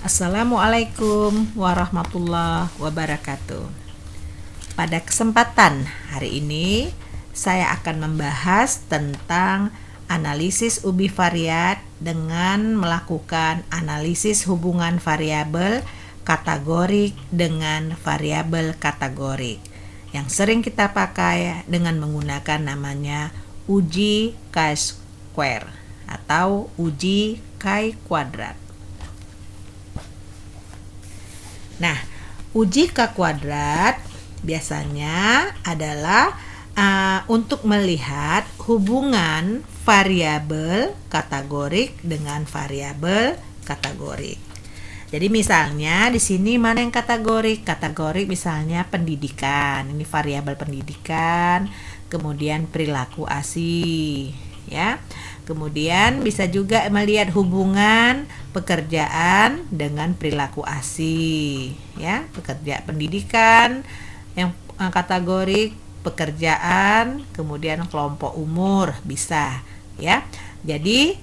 Assalamualaikum warahmatullahi wabarakatuh. Pada kesempatan hari ini, saya akan membahas tentang analisis ubi variat dengan melakukan analisis hubungan variabel kategorik dengan variabel kategorik yang sering kita pakai dengan menggunakan namanya uji chi-square atau uji chi-kuadrat. Nah, uji chi-kuadrat biasanya adalah untuk melihat hubungan variabel kategorik dengan variabel kategorik. Jadi misalnya di sini mana yang kategorik? Kategorik misalnya pendidikan. Ini variabel pendidikan, kemudian perilaku ASI, ya. Kemudian bisa juga melihat hubungan pekerjaan dengan perilaku ASI, ya. Pekerja pendidikan yang kategorik pekerjaan, kemudian kelompok umur bisa, ya. Jadi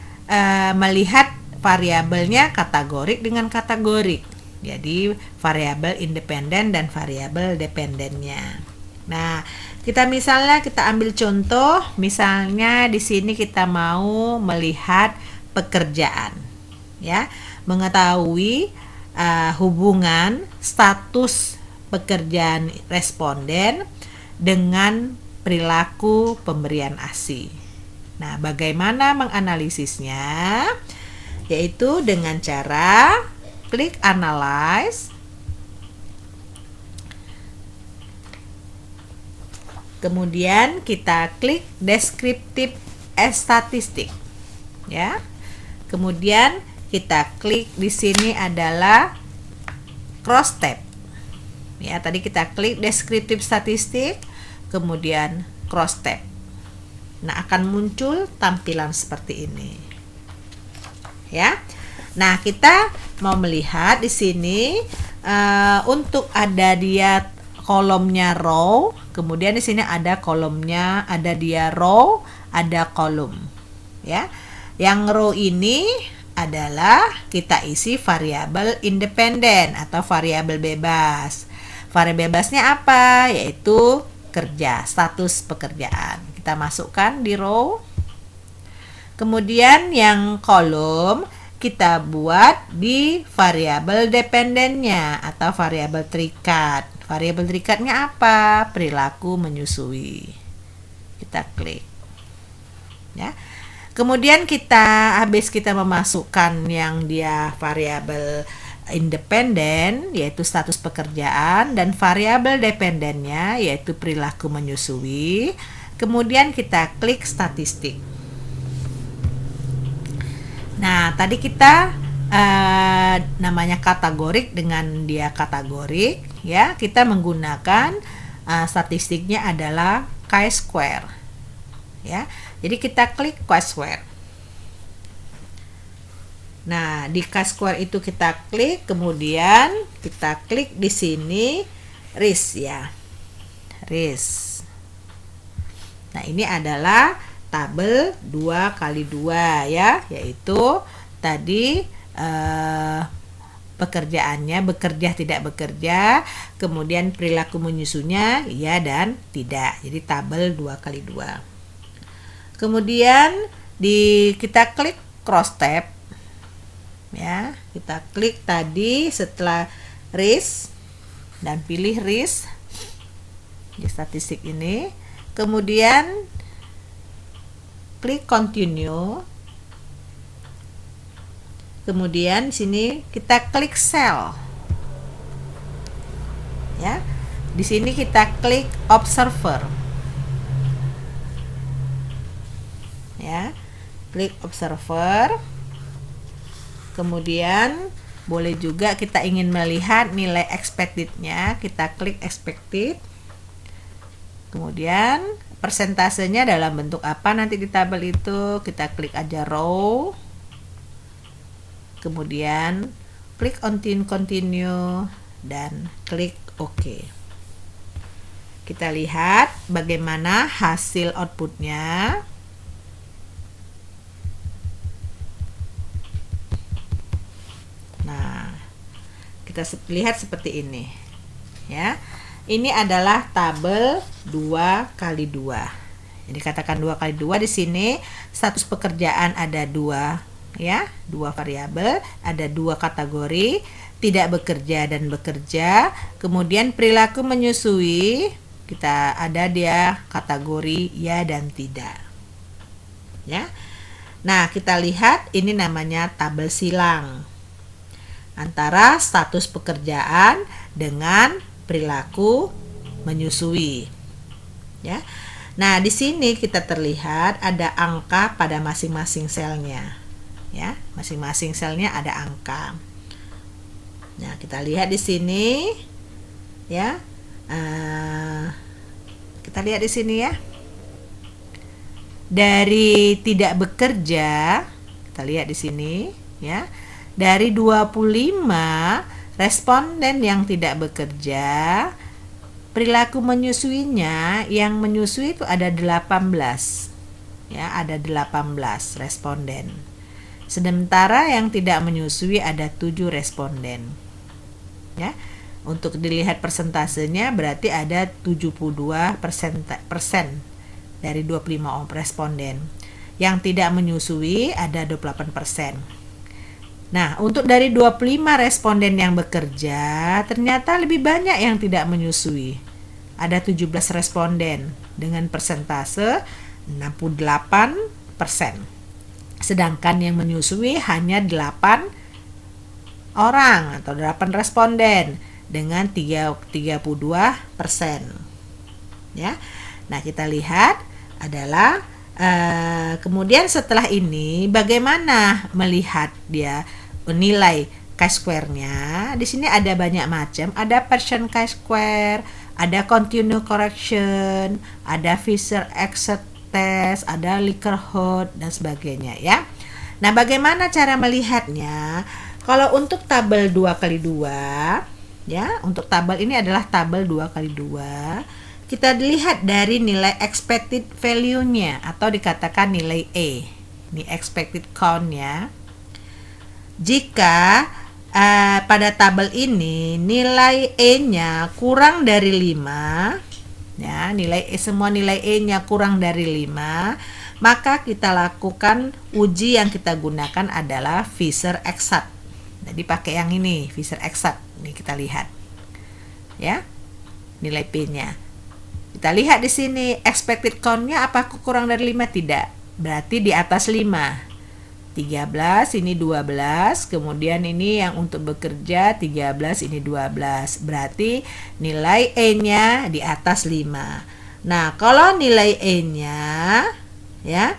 melihat variabelnya kategorik dengan kategorik. Jadi variabel independen dan variabel dependennya. Nah, kita ambil contoh, misalnya di sini kita mau melihat pekerjaan, ya, mengetahui hubungan status pekerjaan responden dengan perilaku pemberian ASI. Nah, bagaimana menganalisisnya? Yaitu dengan cara klik analyze, kemudian kita klik descriptive statistic, ya. Kemudian kita klik di sini adalah cross tab. Ya, tadi kita klik descriptive statistic, kemudian cross tab. Nah, akan muncul tampilan seperti ini. Ya. Nah, kita mau melihat di sini untuk ada dia kolomnya row, kemudian di sini ada kolomnya, ada dia row, ada kolom. Ya. Yang row ini adalah kita isi variabel independen atau variabel bebas. Variabel bebasnya apa? Yaitu kerja, status pekerjaan. Kita masukkan di row. Kemudian yang kolom kita buat di variabel dependennya atau variabel terikat. Variabel terikatnya apa? Perilaku menyusui. Kita klik. Ya. Kemudian habis kita memasukkan yang dia variabel independen yaitu status pekerjaan dan variabel dependennya yaitu perilaku menyusui. Kemudian kita klik statistik. Nah, tadi kita namanya kategorik dengan dia kategorik, ya. Kita menggunakan statistiknya adalah chi-square. Ya. Jadi kita klik chi-square. Nah, di chi-square itu kita klik, kemudian kita klik di sini RIS, ya. RIS. Nah, ini adalah tabel 2x2, ya, yaitu tadi pekerjaannya bekerja tidak bekerja, kemudian perilaku menyusunya iya dan tidak. Jadi tabel 2x2. Kemudian kita klik cross tab. Ya, kita klik tadi setelah RIS dan pilih RIS di statistik ini. Kemudian klik continue. Kemudian di sini kita klik cell. Ya. Di sini kita klik observer. Ya. Klik observer. Kemudian boleh juga kita ingin melihat nilai expected-nya, kita klik expected. Kemudian persentasenya dalam bentuk apa nanti di tabel itu, kita klik aja row. Kemudian klik continue dan klik OK. Kita lihat bagaimana hasil outputnya. Nah, kita lihat seperti ini. Ya. Ini adalah tabel 2 kali 2. Jadi katakan 2 kali 2 di sini status pekerjaan ada 2 ya, 2 variabel, ada 2 kategori, tidak bekerja dan bekerja. Kemudian perilaku menyusui, kita ada dia kategori ya dan tidak. Ya. Nah, kita lihat ini namanya tabel silang antara status pekerjaan dengan perilaku menyusui. Ya. Nah, di sini kita terlihat ada angka pada masing-masing selnya. Ya, masing-masing selnya ada angka. Nah, kita lihat di sini ya. Kita lihat di sini ya. Dari tidak bekerja, kita lihat di sini ya. Dari 25 responden yang tidak bekerja, perilaku menyusuinya, yang menyusui itu ada 18. Ya, ada 18 responden. Sementara yang tidak menyusui ada 7 responden. Ya. Untuk dilihat persentasenya berarti ada 72% dari 25 responden. Yang tidak menyusui ada 28%. Nah, untuk dari 25 responden yang bekerja, ternyata lebih banyak yang tidak menyusui. Ada 17 responden dengan persentase 68%. Sedangkan yang menyusui hanya 8 orang atau 8 responden dengan 32%. Ya. Nah, kita lihat adalah kemudian setelah ini bagaimana melihat dia nilai chi-square-nya. Di sini ada banyak macam, ada Pearson chi-square, ada continue correction, ada Fisher-Exert test, ada Likert dan sebagainya ya. Nah, bagaimana cara melihatnya? Kalau untuk tabel 2 kali 2 ya, untuk tabel ini adalah tabel 2 kali 2. Kita lihat dari nilai expected value-nya atau dikatakan nilai E. Ini expected count-nya. Jika pada tabel ini nilai E-nya kurang dari 5, ya, semua nilai E-nya kurang dari 5, maka kita lakukan uji yang kita gunakan adalah Fisher-Exert. Jadi pakai yang ini, Fisher-Exert. Ini kita lihat. Ya. Nilai P-nya. Kita lihat di sini expected count-nya apakah kurang dari 5? Tidak. Berarti di atas 5. 13, ini 12, kemudian ini yang untuk bekerja 13, ini 12. Berarti nilai E-nya di atas 5. Nah, kalau nilai E-nya ya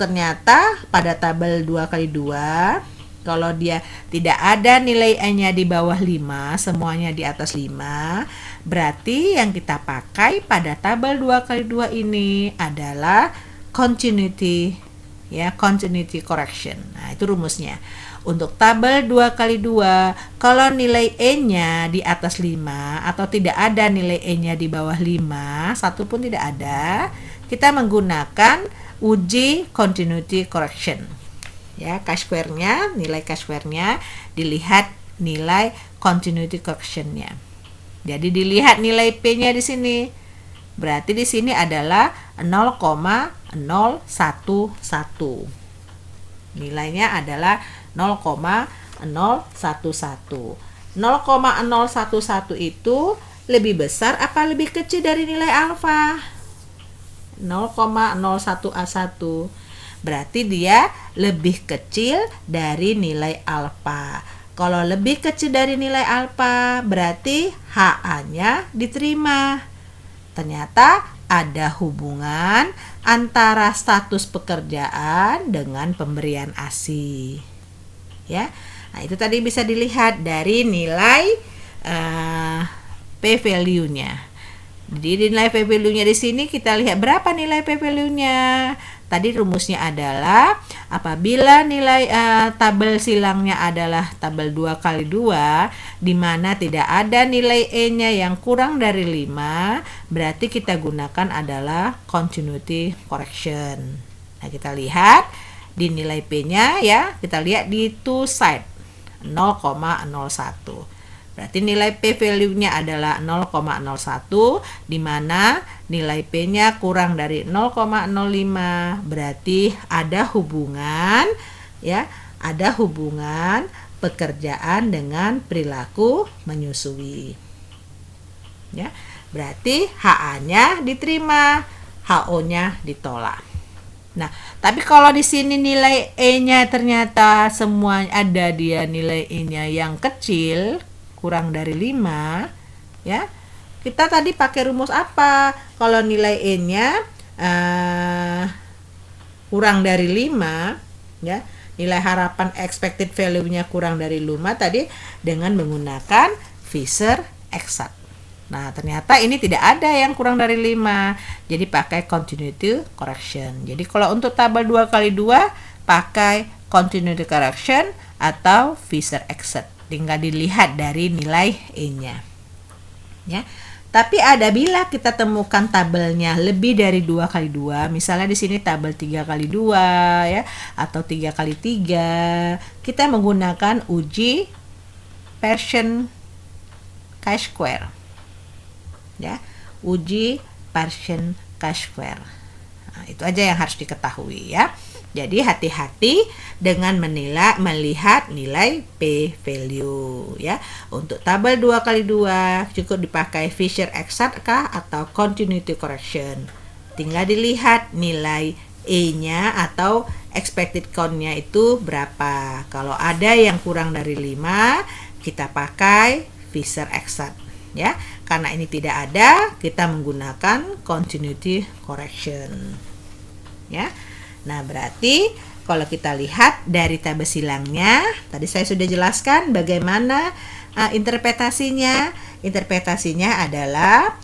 ternyata pada tabel 2 kali 2, kalau dia tidak ada nilai E-nya di bawah 5, semuanya di atas 5, berarti yang kita pakai pada tabel 2 kali 2 ini adalah continuity correction. Nah, itu rumusnya. Untuk tabel 2 kali 2, kalau nilai E-nya di atas 5 atau tidak ada nilai E-nya di bawah 5, satu pun tidak ada, kita menggunakan uji continuity correction. Ya, chi-square-nya, nilai chi-square-nya dilihat nilai continuity correction-nya. Jadi dilihat nilai P-nya di sini. Berarti di sini adalah 0,011. Nilainya adalah 0,011. 0,011 itu lebih besar apa lebih kecil dari nilai alfa? 0,01A1. Berarti dia lebih kecil dari nilai alfa. Kalau lebih kecil dari nilai alfa, berarti HA-nya diterima. Ternyata ada hubungan antara status pekerjaan dengan pemberian ASI. Ya. Nah, itu tadi bisa dilihat dari nilai P-value-nya. Jadi nilai P-value-nya di sini kita lihat berapa nilai P-value-nya. Tadi rumusnya adalah apabila nilai tabel silangnya adalah tabel 2 kali 2 di mana tidak ada nilai E-nya yang kurang dari 5, berarti kita gunakan adalah continuity correction. Nah, kita lihat di nilai P-nya ya, kita lihat di two side 0,01. Berarti nilai P value-nya adalah 0,01, di mana nilai P-nya kurang dari 0,05. Berarti ada hubungan, ya, ada hubungan pekerjaan dengan perilaku menyusui. Ya, berarti HA-nya diterima, HO-nya ditolak. Nah, tapi kalau di sini nilai E-nya ternyata semua ada dia nilai E-nya yang kecil, kurang dari 5, ya. Kita tadi pakai rumus apa? Kalau nilai E-nya kurang dari 5, ya, nilai harapan expected value-nya kurang dari 5 tadi dengan menggunakan Fisher Exact. Nah, ternyata ini tidak ada yang kurang dari 5. Jadi pakai continuity correction. Jadi kalau untuk tabel 2x2 pakai continuity correction atau Fisher Exact. Tinggal dilihat dari nilai E-nya. Ya. Tapi ada bila kita temukan tabelnya lebih dari 2x2, misalnya di sini tabel 3x2 ya atau 3x3, kita menggunakan uji Pearson chi-square. Ya, uji Pearson chi-square. Nah, itu aja yang harus diketahui ya. Jadi hati-hati dengan melihat nilai P value ya. Untuk tabel 2x2 cukup dipakai Fisher Exact kah atau continuity correction. Tinggal dilihat nilai E-nya atau expected count-nya itu berapa. Kalau ada yang kurang dari 5, kita pakai Fisher Exact ya. Karena ini tidak ada, kita menggunakan continuity correction. Ya. Nah, berarti kalau kita lihat dari tabel silangnya, tadi saya sudah jelaskan bagaimana interpretasinya. Interpretasinya adalah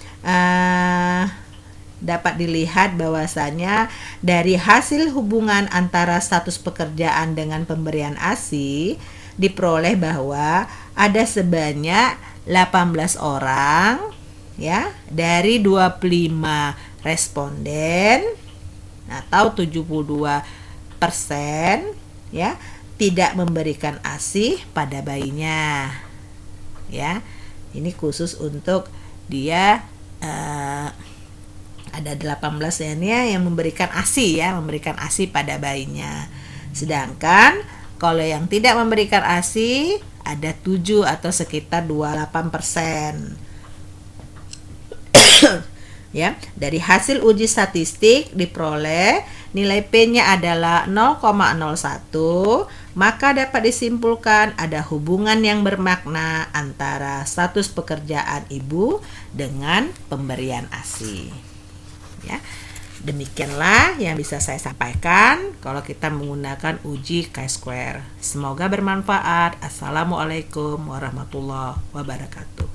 dapat dilihat bahwasanya dari hasil hubungan antara status pekerjaan dengan pemberian ASI diperoleh bahwa ada sebanyak 18 orang ya dari 25 responden atau 72% ya tidak memberikan ASI pada bayinya. Ya. Ini khusus untuk dia ada 18 ya yang memberikan ASI ya, memberikan ASI pada bayinya. Sedangkan kalau yang tidak memberikan ASI ada 7 atau sekitar 28%. Ya, dari hasil uji statistik diperoleh nilai P-nya adalah 0,01, maka dapat disimpulkan ada hubungan yang bermakna antara status pekerjaan ibu dengan pemberian ASI. Ya. Demikianlah yang bisa saya sampaikan kalau kita menggunakan uji chi-square. Semoga bermanfaat. Assalamualaikum warahmatullahi wabarakatuh.